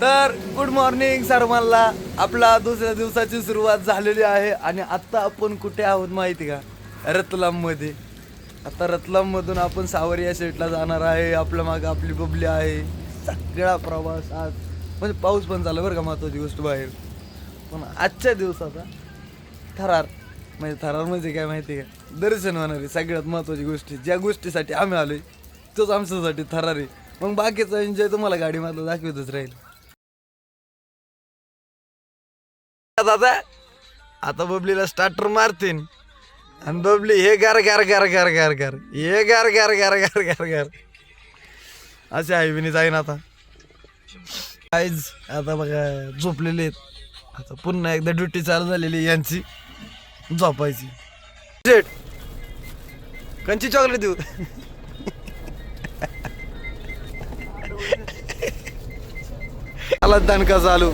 तर good morning सर्वांना. आपला दुसऱ्या दिवसाची सुरुवात झालेली आहे आणि आत्ता आपण कुठे आहोत माहिती का? रतलाममध्ये. आता रतलाममधून आपण सावरिया शेटला जाणार आहे. आपल्या मागं आपली बबली आहे. सगळा प्रवास आज म्हणजे पाऊस पण झाला बरं का, महत्त्वाची गोष्ट बाहेर. पण आजच्या दिवसाचा थरार म्हणजे काय माहिती का? दर्शन होणारी सगळ्यात महत्त्वाची गोष्टी, ज्या गोष्टीसाठी आम्ही आलोय तोच आमच्यासाठी थरार आहे. मग बाकीचा एन्जॉय तुम्हाला गाडीमधलं दाखवतच राहील. दादा आता बबलीला स्टार्टर मारतीन आणि बबली हे गार गार गार गार गार गार हे गार गार गार गार गार गार असे आहे विनी जाईन. आता काहीच आता बघा झोपलेले आहेत. आता पुन्हा एकदा ड्युटी चालू झालेली यांची, झोपायची. शेट कंची चॉकलेट देऊ? आला दणका चालू.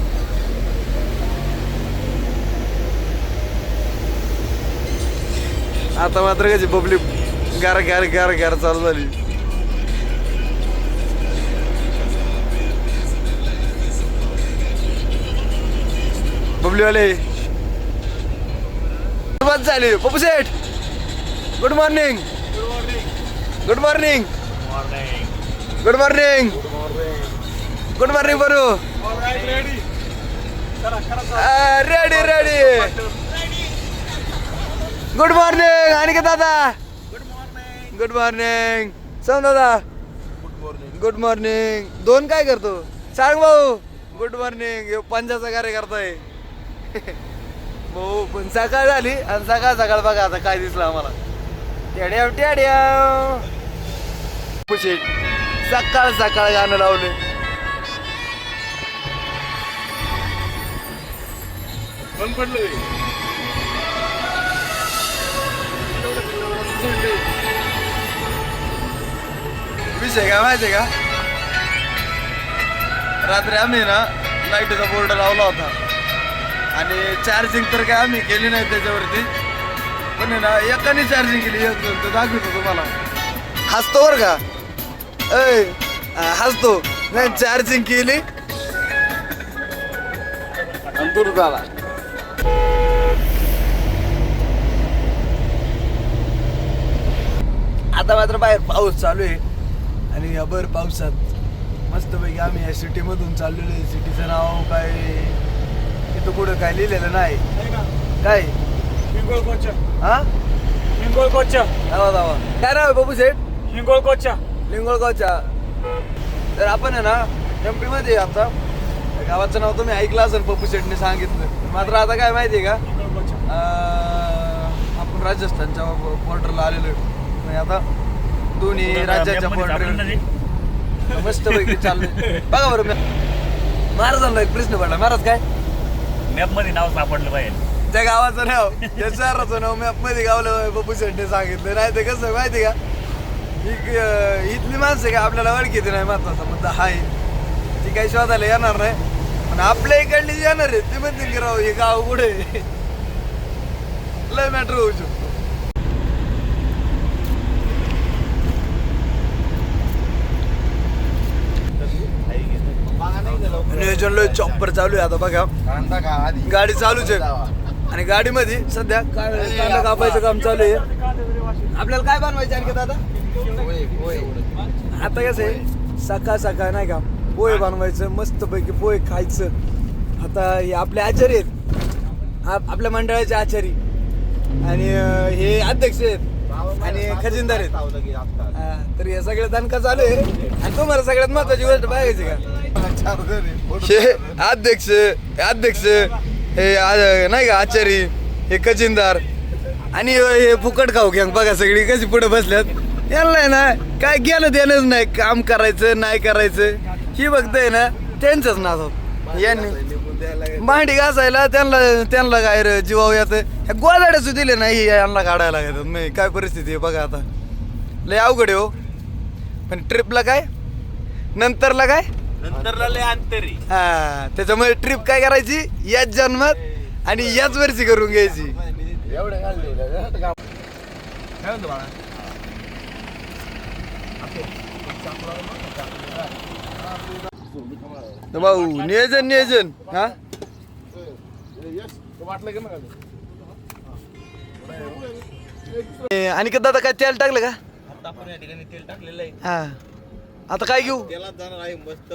आता मात्र कशी बबली गार गार गार गार चालू झाली. बबलीवाले सुरुवात झाली. पप्पू सेठ good morning. Good morning. Good morning. Good morning बरू. Ready ready. Good morning Aniket दादा. गुड मॉर्निंग सांग दादा. Good morning. दोन काय करतो सांग भाऊ. Good morning. पंजाचा कार्य करतोय भाऊ. पण सकाळ झाली आणि सकाळ सकाळ बघा आता काय दिसलं आम्हाला. टेड्याव टेड्याव सकाळ सकाळ गाणं लावले. विषय काय माहितीये का? रात्री आम्ही ना लाईटीचा बोर्ड लावला होता आणि चार्जिंग तर काय आम्ही केली नाही त्याच्यावरती, पण ना एकाने चार्जिंग केली. एक तो दाखवतो तुम्हाला. हसतो बरं का? हसतो नाही. चार्जिंग केली आणि दूर झाला. आता मात्र बाहेर पाऊस चालू आहे आणि या भर पावसात मस्तपैकी आम्ही या सिटीमधून चाललेलो आहे. सिटीचं नाव काय तिथं पुढं काय लिहिलेलं नाही. काय हिंगोळकोचा. हा हिंगोळकोचा. दावा दावा काय नाव आहे बाबू सेठ? हिंगोळकोचा. लिंगोळगावच्या. तर आपण आहे ना MP मध्ये आता गावाचं नाव तुम्ही ऐकलं असेल, पप्पू शेटने सांगितलं. मात्र आता काय माहिती आहे का, आपण राजस्थानच्या बॉर्डरला आलेलो आहे. आता दोन्ही राज्याच्या बॉर्डर मस्तपैकी चाललंय. बघा बरं महाराजांना एक प्रश्न पडला. महाराज काय मॅप मध्ये नाव सापडलं पाहिजे. त्या गावाचं नाव त्या शहराचं नाव मॅप मध्ये गावलं पप्पू शेटने सांगितलं. नाही ते कसं माहिती का, इथली माणसं का आपल्याला ओळखीती नाही. महत्वाचा मुद्दा हाय ती काही शोधायला येणार नाही, पण आपल्या इकडली जी येणार आहे ती म्हणतील की राव हे गाव कुठे लय मॅटर होऊ शकतो. नियोजन लय चॉपर चालू आहे. आता बघा गाडी चालूच आहे आणि गाडीमध्ये सध्या कांदा कापायचं काम चालू आहे. आपल्याला काय बनवायचं आणखी दादा? आता कसं आहे सकाळ सकाळ नाही का पोहे बनवायचं, मस्तपैकी पोहे खायचं. आता हे आपले आचारी आहेत, आपल्या मंडळाचे आचारी, आणि हे अध्यक्ष आहेत आणि खजिनदार आहेत. तर हे सगळे दणका चालू आहे. आणि तुम्हाला सगळ्यात महत्वाची गोष्ट पाहायची का, हे अध्यक्ष हे नाही का आचारी, हे खजिनदार आणि हे फुकट खाऊ घ्या. बघा सगळी कशी पुढे बसल्यात. यांना आहे ना काय घेणं देणंच नाही, काम करायचं नाही करायचं ही बघताय ना त्यांचंच नाव. यांनी भांडी घासायला त्यांना काय रे जीवाव येतं. ह्या गोदाड्याच दिले नाही यांना काढायला लागतात. मग काय परिस्थिती आहे बघा. आता लय अवघड आहे हो. पण ट्रिपला काय नंतरला काय लय अंतरी. हा त्याच्यामुळे ट्रिप काय करायची याच जन्मात आणि याच वर्षी करून घ्यायची. तर भाऊ नियोजन हा आणि का दादा काय तेल टाकलं का आता आपण या ठिकाणी तेल टाकलेलं आहे. हा आता काय घेऊ तेलात जाणार आहे मस्त.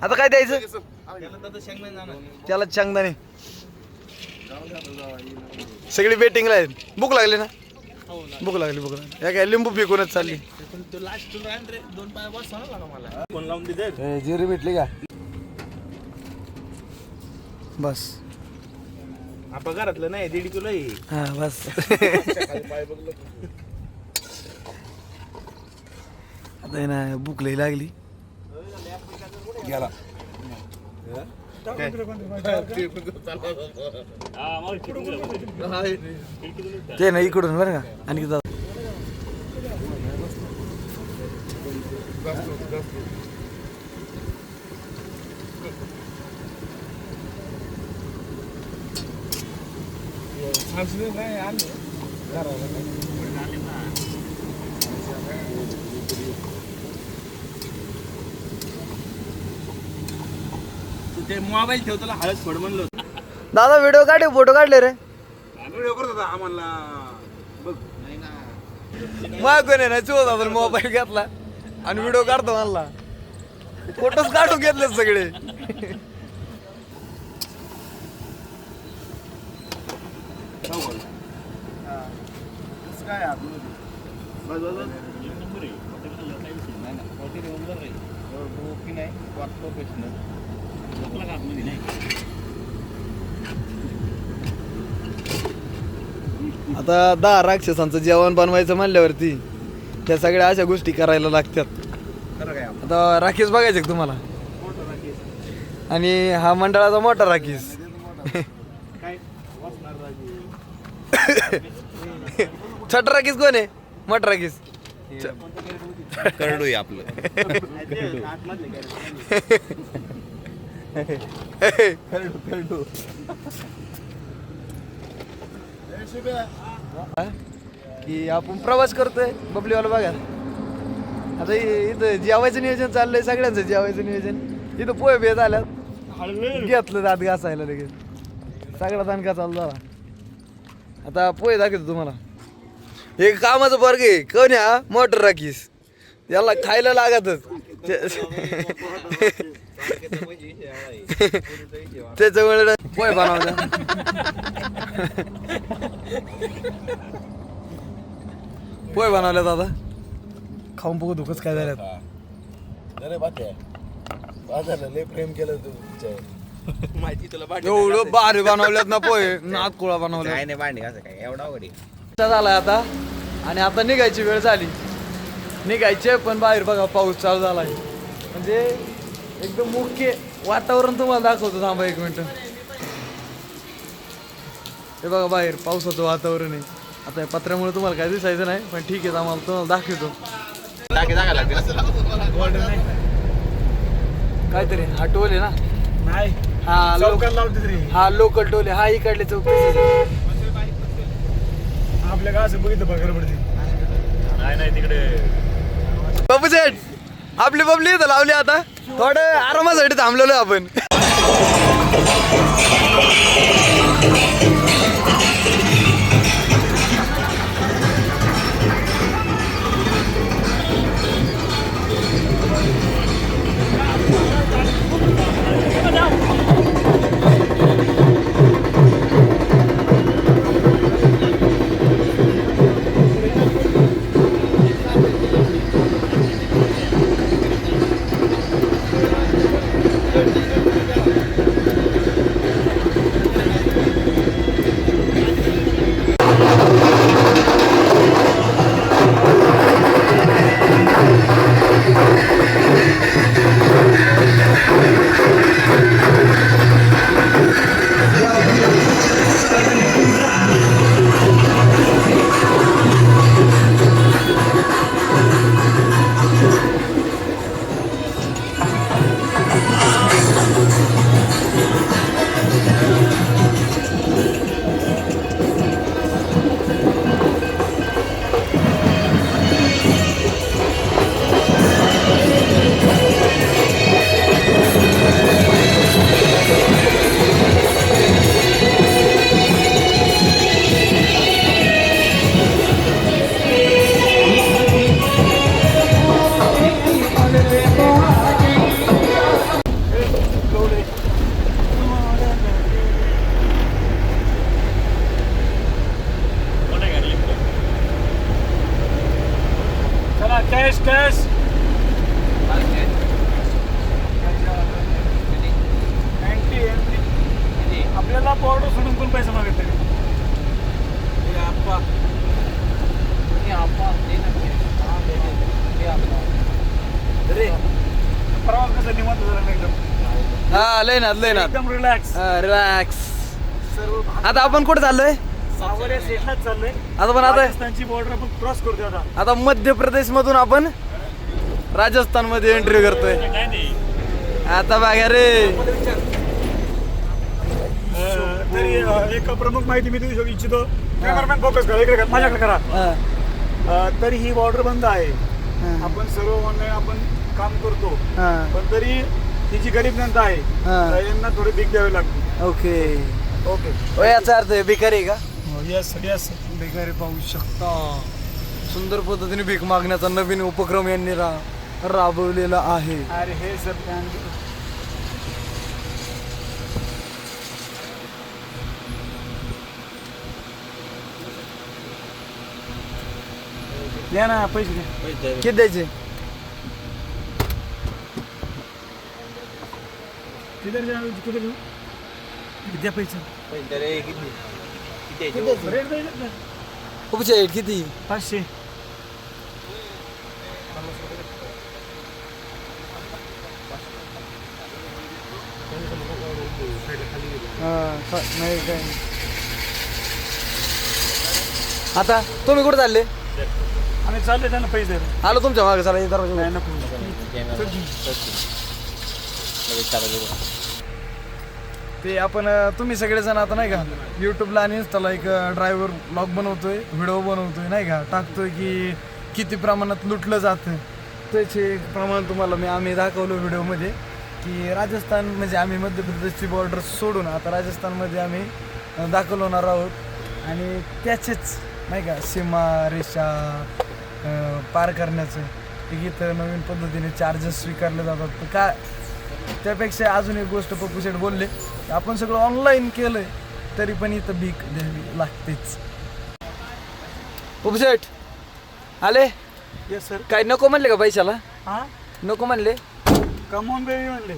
आता काय द्यायचं त्याला तर शेंगदाणे जाणार. त्याला शेंगदाणे सगळी वेटिंगला आहेत. भूक लागली ना भूक लागली या काय लिंबू पिकूनच चालली तो लास्ट तुला राहील रे 2 पाय बस सांगा लागा मला. फोन लावून दे. जिरी भेटली का बस आपण घरातलं नाही 1.5 किलो आहे. हा बस आता आहे ना भूक लई लागली गेला ते ना इकडून बरं का आणि तू ते मोबाईल ठेव तुला हळद सोड म्हणलं होतं. दादा व्हिडिओ काढे फोटो काढले रे व्हिडिओ करत होता आम्हाला बघ. नाही ना मागून आहे ना चोद आपण मोबाईल घेतला आणि व्हिडिओ काढतो म्हणला फोटोच काढून घेतले सगळे काय बस बस बस. नाही ना मोठी रेग्युलर रे. ओके नाही प्रोफेशनल. आता 10 राक्षसांचं जेवण बनवायचं म्हणल्यावरती त्या सगळ्या अशा गोष्टी करायला लागतात. खरं काय आता राखीस बघायचे का तुम्हाला आणि हा मंडळाचा मोठा राखीस काय वाचणार छोटा राखीस कोण आहे मोठा राखीस करडू आहे आपलं. करडू की आपण प्रवास करतोय बबलीवाला बघा. आता इथं जेवायचं नियोजन चाललंय सगळ्यांचं जेवायचं नियोजन. इथं पोहे बेत आल्यात घेतलं दात घासायला लगेच सगळा दणका चालू झाला. आता पोहे दाखवतो तुम्हाला. हे कामाचं वर्ग आहे कोण हा मोटर राखीस याला खायला लागतच त्याच्यामुळे पोहे बनवता पोहे बनवले दादा खाऊन बघू दुखच काय झालं. अरे बाजारला लय प्रेम केलं तू माहिती तुला एवढं भारी बनवल्यात ना पोहे नागकुळा बनवल्या काय नाही भांडी असं काय एवढा अवघड आहे. झालाय आता आणि आता निघायची वेळ झाली. निघायचे पण बाहेर बघा पाऊस चालू झालाय म्हणजे एकदम मुख्य वातावरण तुम्हाला दाखवतो. थांबा 1 मिनिट. हे बघा बाहेर पावसाचं वातावरण आहे. आता या पत्र्यामुळे तुम्हाला काय दिसायचं नाही पण ठीक आहे आम्हाला तुम्हाला दाखवतो. काहीतरी हा टोल आहे ना नाही हा चौकात लावते तरी हा लोकल टोल आहे. हा इकडले चौक आपल्या का असं बघितलं बघायला पडते. नाही तिकडे बाबू सेठ आपली बबली इथं लावली. आता थोडं आरामासाठी थांबलेलो आपण. हा लयनाथ एकदम रिलॅक्स. रिलॅक्स. सर्व आता आपण कुठे चाललोय? सावऱ्या सेटलाच चाललंय. आता पण आता राजस्थानची बॉर्डर आपण क्रॉस करतोय आता. आता मध्य प्रदेश मधून आपण राजस्थान मध्ये एंट्री करतोय. काय नाही आता बघा रे. तरी एक प्रमुख माहिती मी देऊ इच्छितो. कॅमेरामॅन फोकस करा, इकडे करा, माझ्याकडे करा. हा, तरी ही बॉर्डर बंद आहे. हा, आपण सर्व ऑनलाईन आपण काम करतो. हा. पण तरी ही जी गरीब जनता आहे हा. तर यांना थोडी भीक द्यावी लागते. ओके. ओके. याचा अर्थ आहे भिकारी का? Yes yes. भिकारी पाहू शकता. सुंदर पद्धतीने भीक मागण्याचा नवीन उपक्रम यांनी राबवलेला आहे. अरे हे सर द्या ना पैसे द्या. किती द्यायचे? किती देऊ? द्या पैसे. रेट द्यायचे ना. उपचे किती? 500. नाही काय. आता तुम्ही कुठे चालले? आम्ही चालले त्यांना पैसे द्यायला. आलो तुमच्या मागे. चला दरवाजा. नाही नको. ते आपण तुम्ही सगळेजण आता नाही का यूट्यूबला आणि इंस्टाला एक ड्रायव्हर ब्लॉग बनवतोय, व्हिडिओ बनवतोय नाही का, टाकतोय की किती प्रमाणात लुटलं जातं. त्याचे प्रमाण तुम्हाला आम्ही दाखवलं व्हिडिओमध्ये की राजस्थान म्हणजे आम्ही मध्य प्रदेशची बॉर्डर सोडून आता राजस्थानमध्ये आम्ही दाखल होणार आहोत. आणि त्याचेच नाही का सीमा रेषा पार करण्याचं एक इथं नवीन पद्धतीने चार्जेस स्वीकारले जातात. तर का त्यापेक्षा अजून एक गोष्ट पप्पू शेठ बोलले, आपण सगळं ऑनलाईन केलंय तरी पण इथं भीक द्यावी लागतेच. पप्पू शेठ आले? Yes sir. काय नको म्हणले का पैशाला? हां नको म्हणले? कमवून बेबी म्हणले.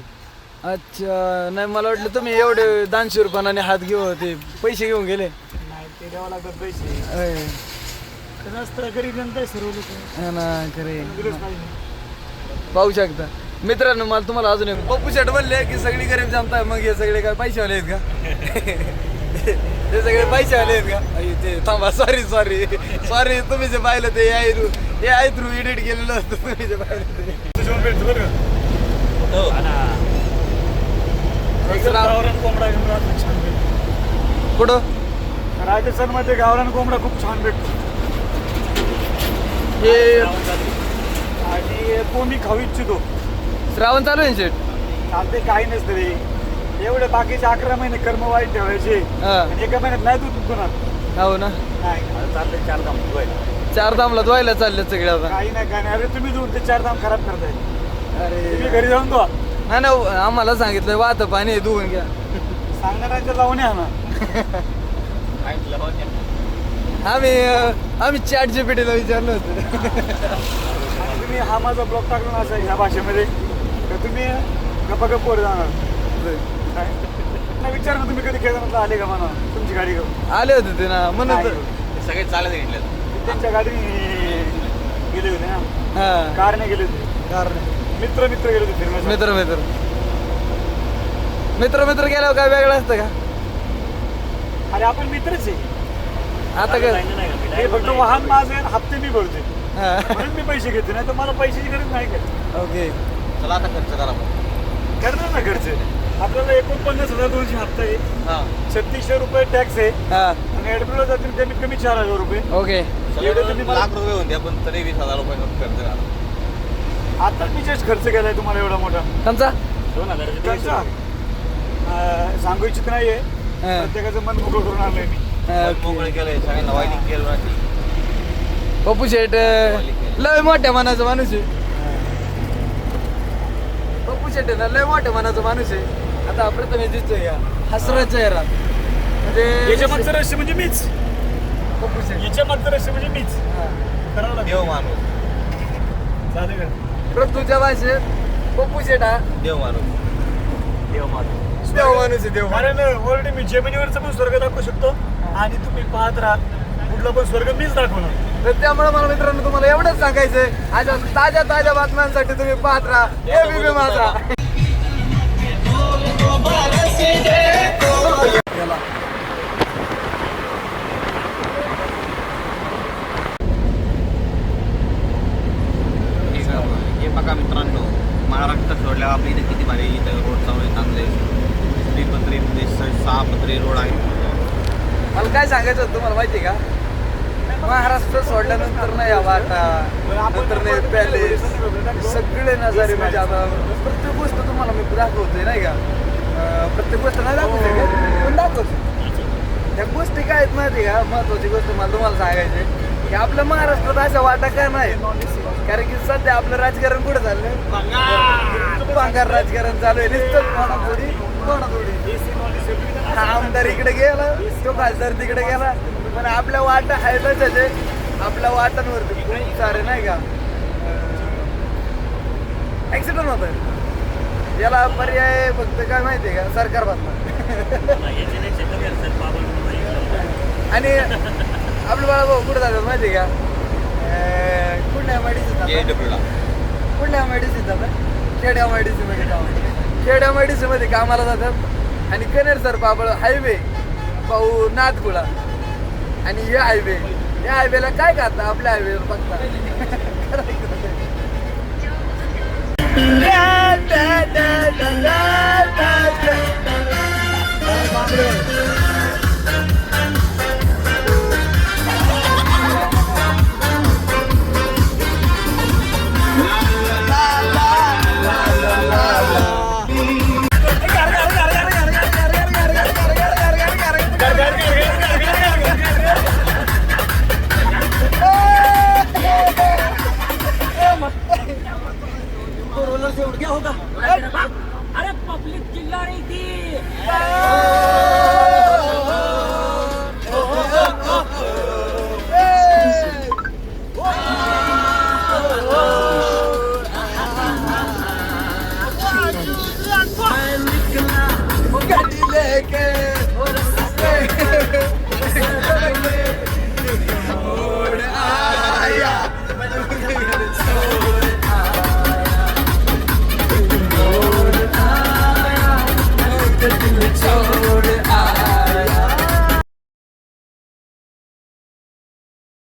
अच्छा. नाही मला वाटलं तुम्ही एवढे दानशूरपणाने हात घेऊ ते पैसे घेऊन गेले. नाही ते द्यावं लागतात पैसे. अय, कसं असतं गरीब जनता आहे सर्व लोक. हा ना खरे. दिलंच पाहिजे. पाहू शकता मित्रांनो. मला तुम्हाला अजून एक पप्पू शेठ बोलले की सगळी गरीब जनता आहे. मग हे सगळे काय पैसेवाले आहेत का? ते सगळे पैसेवाले आहेत का? ते थांबा. सॉरी तुम्ही जे पाहिलं ते AI थ्रू एडिट केलेलं होतं. तुम्ही जे पाहिलं ते तुझ्यावर भेटतो बरं का? गावरान कोंबडा छान भेटतो. कुठं? राजस्थानमध्ये गावरान कोंबडा खूप छान भेटतो. हे आणि तो मी खाऊ इच्छितो. श्रावण चालू आहे शेठ? चालते काही नसतं रे. एवढे बाकीचे 11 महिने कर्म वाईट ठेवायचे हा. आणि एका महिन्यात नाही तू दुखणार. हो ना. नाही चालते 4 धाम धुवायला. 4 धामला धुवायला चालले सगळे आता. काही नाही. अरे तुम्ही धुवून ते 4 धाम खराब करताय. तुम्ही अरे घरी जाऊन धुवा. नाही ना आम्हाला सांगितलं वाहतं पाणी धुवून घ्या. सांगणाऱ्यांच्या लावून या ना. आम्ही चॅट जीपीटीला विचारलं होतं. आणि तुम्ही हा माझा ब्लॉग टाकला ना असं ह्या भाषेमध्ये तर तुम्ही गप्पा वर जाणार. काय नाही विचार ना तुम्ही कधी केदारनाथला आले का म्हणा तुमची गाडी घेऊन? आले होते ते ना म्हणून तर. सगळे चालत घेतले. त्यांच्या गाडीने गेले होते ना. हा कारने गेले होते. कारण मित्र गेले होते फिरण्यासाठी. मित्र गेल्यावर काय वेगळं असतं का? अरे आपण मित्रच आहे. आता काय? हे फक्त वाहन माझे हप्ते मी भरते हा. म्हणून मी पैसे घेते. नाही तर मला पैशाची गरज नाही का. ओके. चला आता खर्च करा. करणार ना खर्च. आपल्याला 49,200 हप्ता आहे. 3600 रुपये टॅक्स आहे हा आणि ऍडमिटला जातील कमीत कमी 4,000 रुपये. ओके. एवढे तुम्ही मला लाख रुपये होऊन द्या पण तरी 20,000 रुपये खर्च करा. आता मी जस्ट खर्च केलाय तुम्हाला एवढा मोठा. त्यांचा 2,000 सांगू इच्छित नाहीये. हा. प्रत्येकाचं मन मोकळं करून आणलंय मी. मोकळे केलंय सगळ्यांना वाईटिंग केलं नाही. पप्पू शेठ लय मोठ्या मनाचा माणूस आहे. पप्पू शेठ ना लय मोठ्या मनाचा माणूस आहे. आता प्रथमेश दिसतोय का हसरा चेहरा म्हणजे याच्या मागचं रहस्य म्हणजे मीच. पप्पू शेठ. याच्या मागचं रहस्य म्हणजे मीच. हा. करावं लागेल. देव माणूस. चालेल का? प्रथूच्या भाषेत पप्पू शेठ हा देव माणूस. देव माणूस. देव माणूस आहे. देव कारण ऑलरेडी मी जेमिनीवरचं पण स्वर्ग दाखवू शकतो आणि तुम्ही पाहत राहा कुठला पण स्वर्ग मीच दाखवणार. तर त्यामुळे मला मित्रांनो तुम्हाला एवढंच सांगायचंय आज ताज्या बातम्यांसाठी तुम्ही पाहत राहा ABP माझा. हा पत्रे रोड आहे. मला काय सांगायचं होतं तुम्हाला माहिती आहे का? महाराष्ट्र सोडल्यानंतर नाही या वाटा नंतर नाही पॅलेस सगळे नजारे म्हणजे आता प्रत्येक गोष्ट तुम्हाला मी दाखवतोय नाही का? प्रत्येक गोष्ट नाही दाखवते का? पण दाखवतो. त्या गोष्टी काय आहेत माहिती का? महत्वाची गोष्ट मला तुम्हाला सांगायची की आपल्या महाराष्ट्रात अशा वाटा काय नाही. कारण की सध्या आपलं राजकारण कुठं चाललंय? भांगार राजकारण चालू आहे. नुसतं कोणाथोडी हा आमदार इकडे गेला, तो खासदार तिकडे गेला. पण आपल्या वाटा आहे त्याचे आपल्या वाटांवरती खूप सारे नाही का ऍक्सिडेंट होत आहे. याला पर्याय फक्त काय माहितीये का? सरकार बांधणार. आणि आपलं बाळा भाऊ कुठं जातात माहितीये का? कुठल्या मेडिसिन कुठल्या मेडिसिन जातात? खेड्या मेडिसिन मध्ये काम खेड्या मेडिसिन मध्ये कामाला जातात. आणि कनेर सर पाबळ हायवे पाहू नाथपुळा आणि हे हायवे या हायवेला काय करता? आपल्या हायवेवर बघता